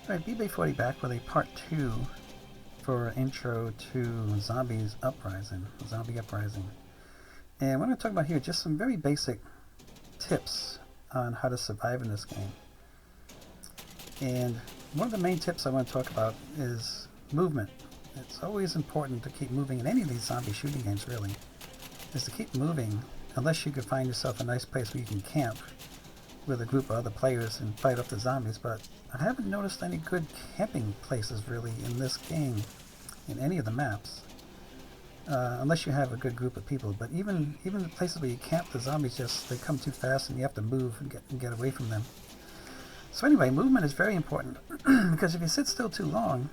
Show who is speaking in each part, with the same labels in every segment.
Speaker 1: Alright, BB40 back with a part 2 for intro to Zombie Uprising. And what I'm going to talk about here, just some very basic tips on how to survive in this game. And one of the main tips I want to talk about is movement. It's always important to keep moving in any of these zombie shooting games, really, is to keep moving unless you can find yourself a nice place where you can camp with a group of other players and fight off the zombies. But I haven't noticed any good camping places really in this game, in any of the maps, unless you have a good group of people. But even the places where you camp, the zombies they come too fast and you have to move and get away from them. So anyway, movement is very important because if you sit still too long,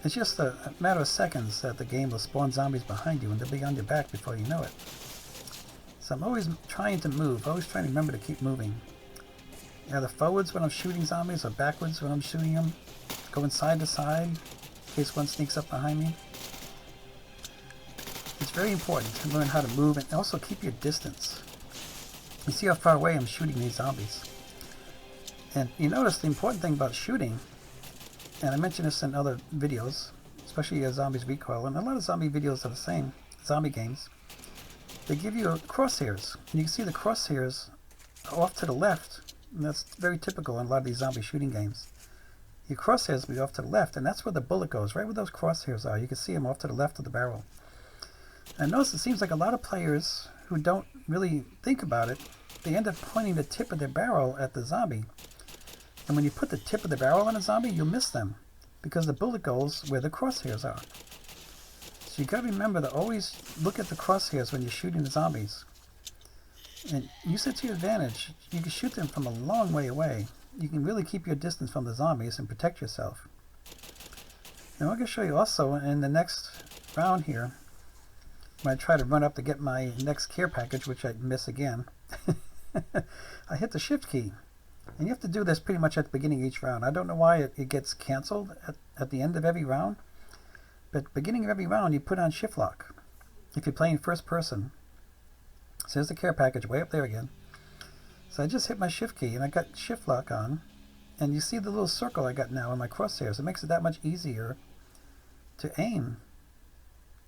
Speaker 1: it's just a matter of seconds that the game will spawn zombies behind you and they'll be on your back before you know it. So I'm always trying to move, always trying to remember to keep moving. Either forwards when I'm shooting zombies or backwards when I'm shooting them. Going side to side in case one sneaks up behind me. It's very important to learn how to move and also keep your distance. You see how far away I'm shooting these zombies. And you notice the important thing about shooting, and I mentioned this in other videos, especially Zombies Recoil, and a lot of zombie videos are the same, zombie games. They give you crosshairs, and you can see the crosshairs off to the left, and that's very typical in a lot of these zombie shooting games. Your crosshairs will be off to the left, and that's where the bullet goes, right where those crosshairs are. You can see them off to the left of the barrel. And notice it seems like a lot of players who don't really think about it, they end up pointing the tip of their barrel at the zombie. And when you put the tip of the barrel on a zombie, you'll miss them because the bullet goes where the crosshairs are. So you got to remember to always look at the crosshairs when you're shooting the zombies. And use it to your advantage. You can shoot them from a long way away. You can really keep your distance from the zombies and protect yourself. Now I'm going to show you also in the next round here, when I try to run up to get my next care package, which I miss again, I hit the shift key. And you have to do this pretty much at the beginning of each round. I don't know why it gets canceled at the end of every round. But at the beginning of every round, you put on shift lock. If you're playing first person. So there's the care package way up there again. So I just hit my shift key and I got shift lock on. And you see the little circle I got now in my crosshairs. It makes it that much easier to aim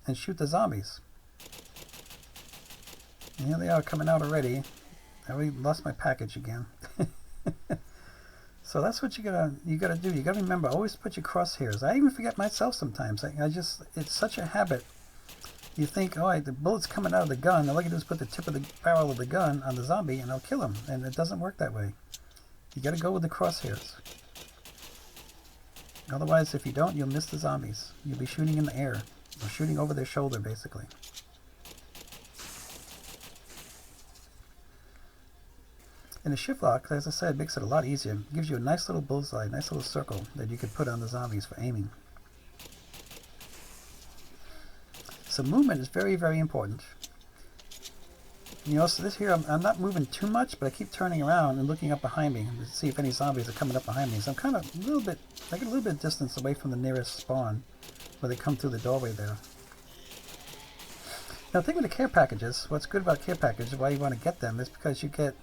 Speaker 1: and shoot the zombies. And here they are coming out already. I already lost my package again. So that's what you gotta do. You gotta remember, always put your crosshairs. I even forget myself sometimes. It's such a habit. You think, oh, the bullet's coming out of the gun. All I can do is put the tip of the barrel of the gun on the zombie and I'll kill him. And it doesn't work that way. You gotta go with the crosshairs. Otherwise, if you don't, you'll miss the zombies. You'll be shooting in the air. Or shooting over their shoulder, basically. And the shift lock, as I said, makes it a lot easier. It gives you a nice little bullseye, nice little circle that you could put on the zombies for aiming. So movement is very, very important. You know, so this here, I'm not moving too much, but I keep turning around and looking up behind me to see if any zombies are coming up behind me. So I'm kind of I get a little bit of distance away from the nearest spawn where they come through the doorway there. Now, the thing with the care packages, what's good about care packages, why you want to get them, is because you get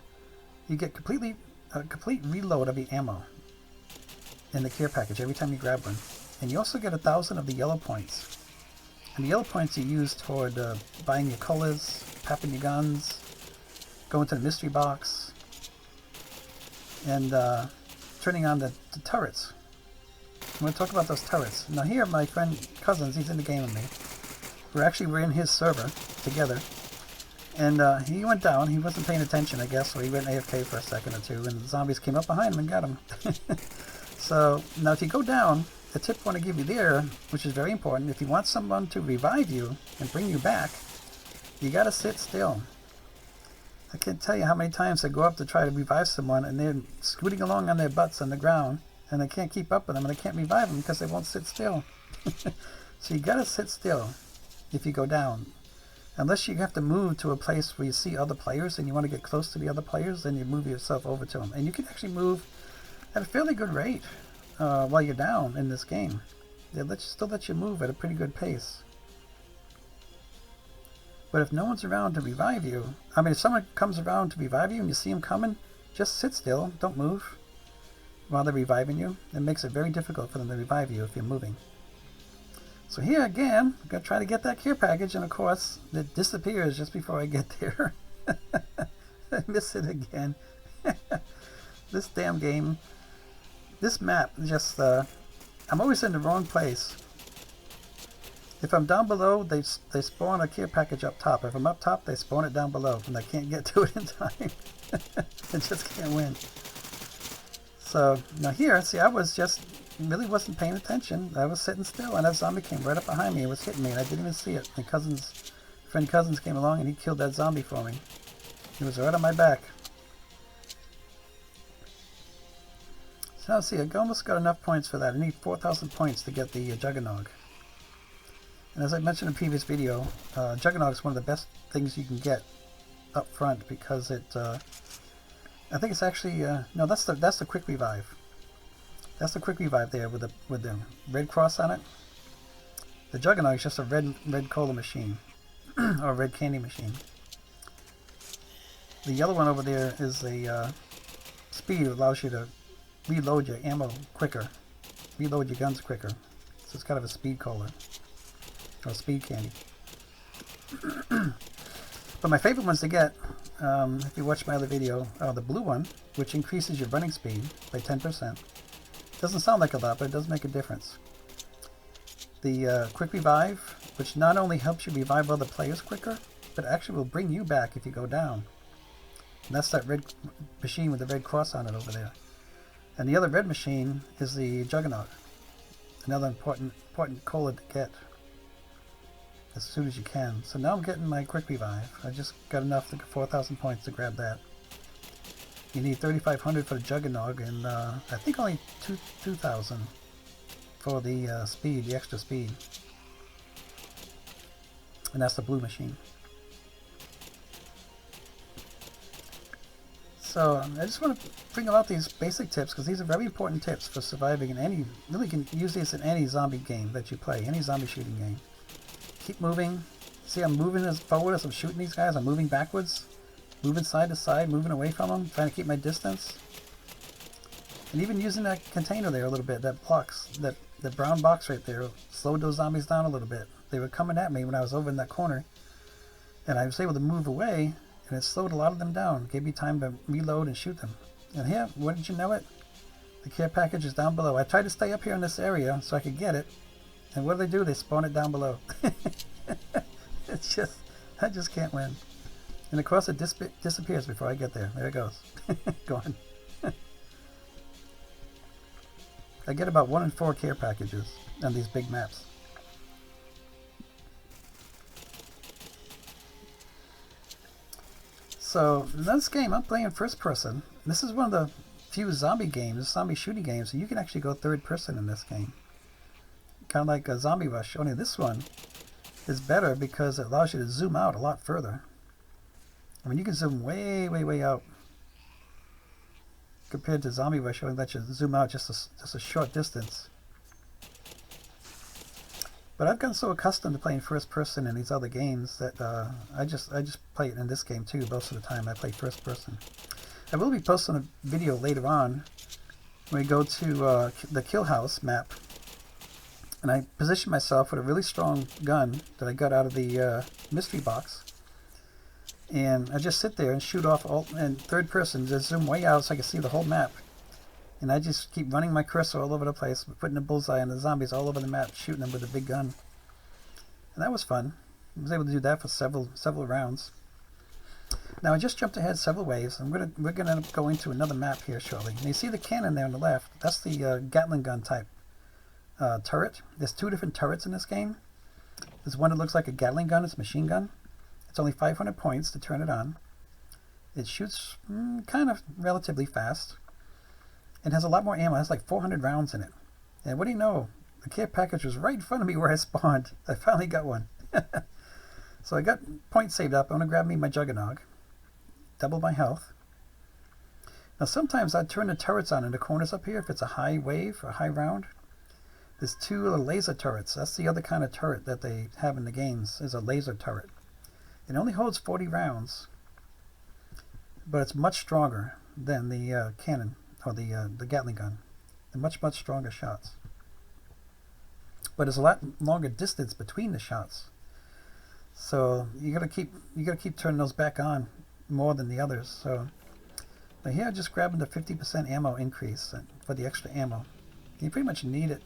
Speaker 1: a complete reload of the ammo in the care package every time you grab one. And you also get 1,000 of the yellow points. And the yellow points you use toward buying your colors, papping your guns, going to the mystery box, and turning on the turrets. I'm going to talk about those turrets. Now here, my friend Cousins, he's in the game with me. We're in his server together. And he went down. He wasn't paying attention, I guess, so he went AFK for a second or two, and the zombies came up behind him and got him. So, now if you go down, the tip I want to give you there, which is very important, if you want someone to revive you and bring you back, you got to sit still. I can't tell you how many times I go up to try to revive someone, and they're scooting along on their butts on the ground, and I can't keep up with them, and I can't revive them because they won't sit still. So you got to sit still if you go down. Unless you have to move to a place where you see other players and you want to get close to the other players, then you move yourself over to them. And you can actually move at a fairly good rate while you're down in this game. They still let you move at a pretty good pace. But if no one's around to revive you, if someone comes around to revive you and you see them coming, just sit still, don't move. while they're reviving you. It makes it very difficult for them to revive you if you're moving. So here again, I'm going to try to get that care package, and of course, it disappears just before I get there. I miss it again. This damn game, this map, just, I'm always in the wrong place. If I'm down below, they spawn a care package up top. If I'm up top, they spawn it down below, and I can't get to it in time. I just can't win. So, now here, see, I was just, really wasn't paying attention. I was sitting still, and that zombie came right up behind me and was hitting me, and I didn't even see it. My friend Cousins came along, and he killed that zombie for me. He was right on my back. So now, see, I almost got enough points for that. I need 4,000 points to get the Juggernog. And as I mentioned in a previous video, Juggernog is one of the best things you can get up front because it, I think it's actually, no, that's the quick revive. That's the quick revive there with the red cross on it. The Juggernog is just a red cola machine, or red candy machine. The yellow one over there is a speed that allows you to reload your ammo quicker, reload your guns quicker. So it's kind of a speed cola, or speed candy. But my favorite ones to get, if you watch my other video, the blue one, which increases your running speed by 10%. Doesn't sound like a lot, but it does make a difference. The quick revive, which not only helps you revive other players quicker, but actually will bring you back if you go down. And that's that red machine with the red cross on it over there. And the other red machine is the Juggernaut. Another important cola to get as soon as you can. So now I'm getting my quick revive. I just got enough to get 4,000 points to grab that. You need 3,500 for the Juggernog, and I think only 2,000 for the speed, the extra speed. And that's the blue machine. So I just want to bring about these basic tips because these are very important tips for surviving in any, really can use these in any zombie game that you play, any zombie shooting game. Keep moving. See, I'm moving as forward as I'm shooting these guys. I'm moving backwards. Moving side to side, moving away from them, trying to keep my distance. And even using that container there a little bit, that box, that brown box right there, slowed those zombies down a little bit. They were coming at me when I was over in that corner. And I was able to move away, and it slowed a lot of them down. Gave me time to reload and shoot them. And here, wouldn't you know it? The care package is down below. I tried to stay up here in this area so I could get it. And what do? They spawn it down below. It's just, I just can't win. And of course it disappears before I get there. There it goes. Gone. I get about 1 in 4 care packages on these big maps. So in this game I'm playing first person. This is one of the few zombie shooting games, so you can actually go third person in this game. Kind of like a Zombie Rush, only this one is better because it allows you to zoom out a lot further. I mean, you can zoom way, way, way out compared to Zombie Rush, only let you zoom out just a short distance. But I've gotten so accustomed to playing first person in these other games that I just play it in this game too. Most of the time I play first person. I will be posting a video later on when we go to the Kill House map, and I position myself with a really strong gun that I got out of the mystery box. And I just sit there and shoot off in third person, just zoom way out so I can see the whole map. And I just keep running my cursor all over the place, putting a bullseye on the zombies all over the map, shooting them with a big gun. And that was fun. I was able to do that for several rounds. Now I just jumped ahead several waves. We're gonna go into another map here shortly. And you see the cannon there on the left? That's the Gatling gun type turret. There's 2 different turrets in this game. There's one that looks like a Gatling gun. It's a machine gun. It's only 500 points to turn it on. It shoots kind of relatively fast. It has a lot more ammo. It has like 400 rounds in it. And what do you know? The care package was right in front of me where I spawned. I finally got one. So I got points saved up. I'm going to grab me my Juggernog. Double my health. Now sometimes I turn the turrets on in the corners up here if it's a high wave or high round. There's 2 little laser turrets. That's the other kind of turret that they have in the games, is a laser turret. It only holds 40 rounds, but it's much stronger than the cannon or the Gatling gun. They're much stronger shots. But there's a lot longer distance between the shots. So you gotta keep turning those back on more than the others. So but here, just grabbing the 50% ammo increase for the extra ammo. You pretty much need it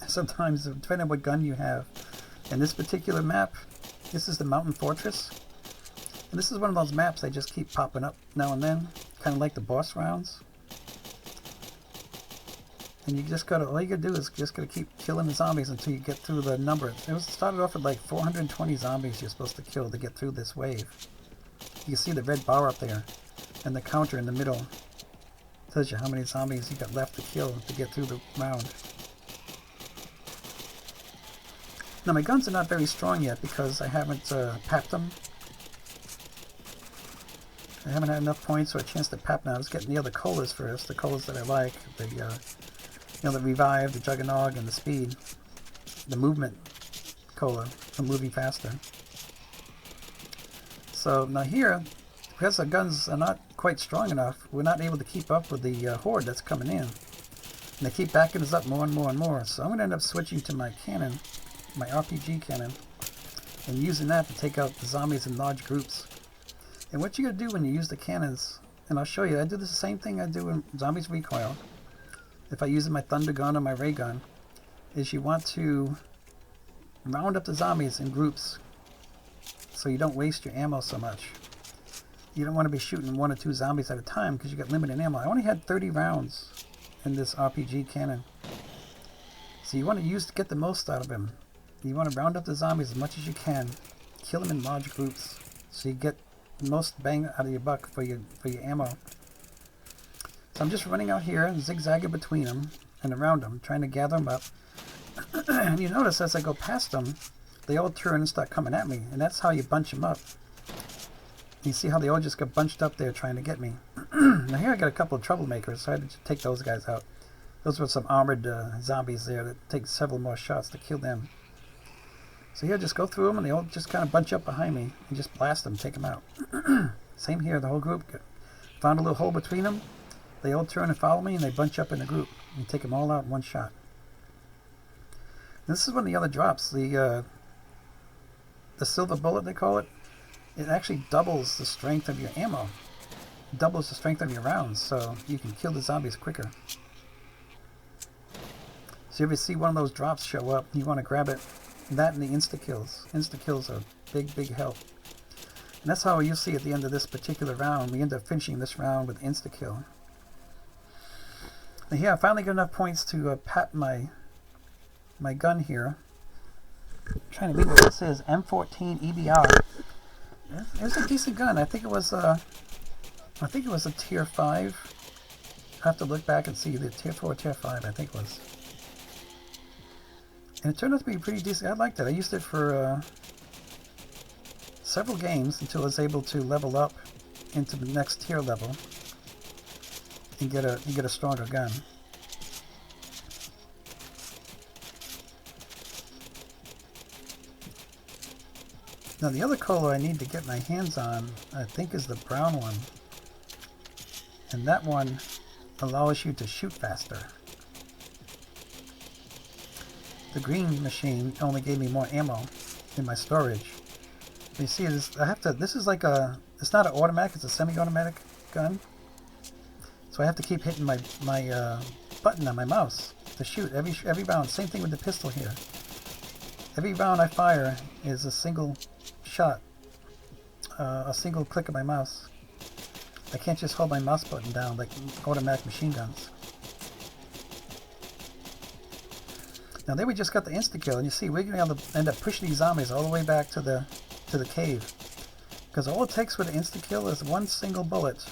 Speaker 1: sometimes, depending on what gun you have. In this particular map, this is the Mountain Fortress. And this is one of those maps that just keep popping up now and then, kind of like the boss rounds. And you just gotta, all you gotta do is just gotta keep killing the zombies until you get through the number. It started off with like 420 zombies you're supposed to kill to get through this wave. You can see the red bar up there, and the counter in the middle tells you how many zombies you got left to kill to get through the round. Now my guns are not very strong yet because I haven't papped them. I haven't had enough points or a chance to pap them. I was getting the other colas first, the colas that I like, the revive, the juggernog, and the speed, the movement cola for moving faster. So now here, because the guns are not quite strong enough, we're not able to keep up with the horde that's coming in. And they keep backing us up more and more and more. So I'm going to end up switching to my cannon, my RPG cannon, and using that to take out the zombies in large groups. And what you're going to do when you use the cannons, and I'll show you, I do the same thing I do in Zombies Recoil. If I use my thunder gun or my ray gun, is you want to round up the zombies in groups so you don't waste your ammo so much. You don't want to be shooting 1 or 2 zombies at a time because you got limited ammo. I only had 30 rounds in this RPG cannon. So you want to get the most out of them. You want to round up the zombies as much as you can. Kill them in large groups so you get the most bang out of your buck for your ammo. So I'm just running out here and zigzagging between them and around them, trying to gather them up. And you notice as I go past them, they all turn and start coming at me. And that's how you bunch them up. You see how they all just got bunched up there trying to get me. Now here I got a couple of troublemakers, so I had to take those guys out. Those were some armored zombies there that take several more shots to kill them. So here, just go through them and they all just kind of bunch up behind me and just blast them, take them out. Same here, the whole group. Found a little hole between them. They all turn and follow me and they bunch up in a group and take them all out in one shot. This is one of the other drops. The silver bullet, they call it. It actually doubles the strength of your ammo. It doubles the strength of your rounds, so you can kill the zombies quicker. So if you see one of those drops show up, you want to grab it. That and the insta-kills. Insta-kills are big help. And that's how you'll see at the end of this particular round. We end up finishing this round with insta-kill. And here, I finally got enough points to pat my gun here. I'm trying to read what this is. M14 EBR. It's a decent gun. I think it was a tier 5. I have to look back and see the tier 4 or tier 5, I think it was. And it turned out to be pretty decent. I liked it. I used it for several games until I was able to level up into the next tier level and get a stronger gun. Now the other color I need to get my hands on, I think, is the brown one. And that one allows you to shoot faster. The green machine only gave me more ammo in my storage. You see, this is like it's not an automatic, it's a semi-automatic gun. So I have to keep hitting my button on my mouse to shoot every round. Same thing with the pistol here. Every round I fire is a single shot, a single click of my mouse. I can't just hold my mouse button down like automatic machine guns. Now there we just got the insta-kill, and you see we're going to be able to end up pushing these zombies all the way back to the cave. Because all it takes with the insta-kill is one single bullet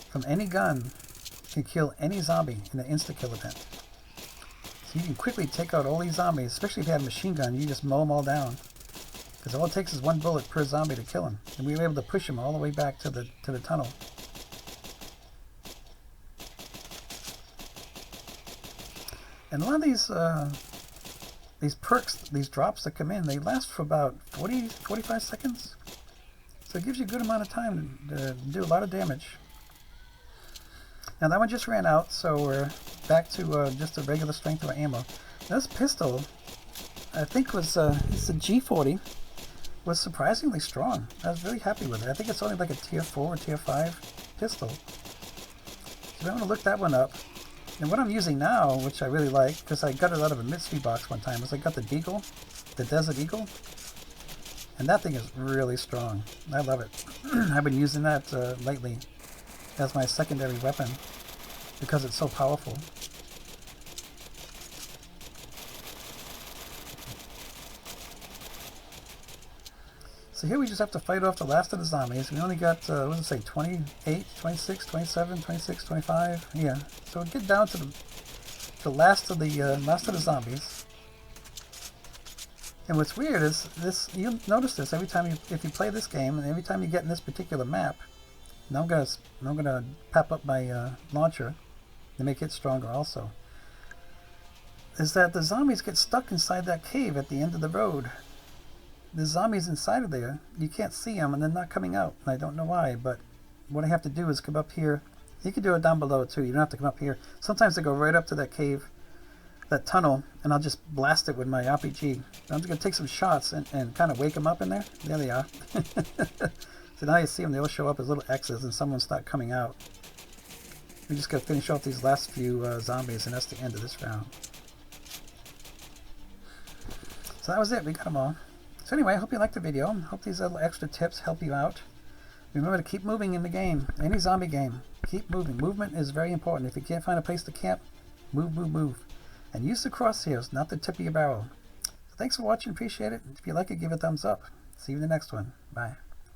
Speaker 1: from any gun can kill any zombie in an insta-kill event. So you can quickly take out all these zombies, especially if you have a machine gun. You just mow them all down. Because all it takes is one bullet per zombie to kill them. And we were able to push them all the way back to the tunnel. And a lot of these perks, these drops that come in, they last for about 45 seconds. So it gives you a good amount of time to do a lot of damage. Now that one just ran out, so we're back to just a regular strength of our ammo. Now this pistol, I think was it's a G40, was surprisingly strong. I was really happy with it. I think it's only like a tier 4 or tier 5 pistol. So I'm going to look that one up. And what I'm using now, which I really like, because I got it out of a mystery box one time, is I got the Deagle, the Desert Eagle. And that thing is really strong. I love it. I've been using that lately as my secondary weapon because it's so powerful. So here we just have to fight off the last of the zombies. We only got, what does it say, 28, 26, 27, 26, 25? Yeah, so we'll get down to the last of the zombies. And what's weird is this, you'll notice this every time if you play this game, and every time you get in this particular map. Now I'm gonna pop up my launcher to make it stronger also. Is that the zombies get stuck inside that cave at the end of the road. The zombies inside of there, you can't see them and they're not coming out. And I don't know why, but what I have to do is come up here. You can do it down below too. You don't have to come up here. Sometimes they go right up to that cave, that tunnel, and I'll just blast it with my RPG. I'm just going to take some shots and kind of wake them up in there. There they are. So now you see them, they'll show up as little X's and someone start coming out. We just got to finish off these last few zombies, and that's the end of this round. So that was it. We got them all. So anyway, I hope you liked the video. I hope these little extra tips help you out. Remember to keep moving in the game. Any zombie game. Keep moving. Movement is very important. If you can't find a place to camp, move, move, move. And use the crosshairs, not the tip of your barrel. So thanks for watching. Appreciate it. If you like it, give it a thumbs up. See you in the next one. Bye.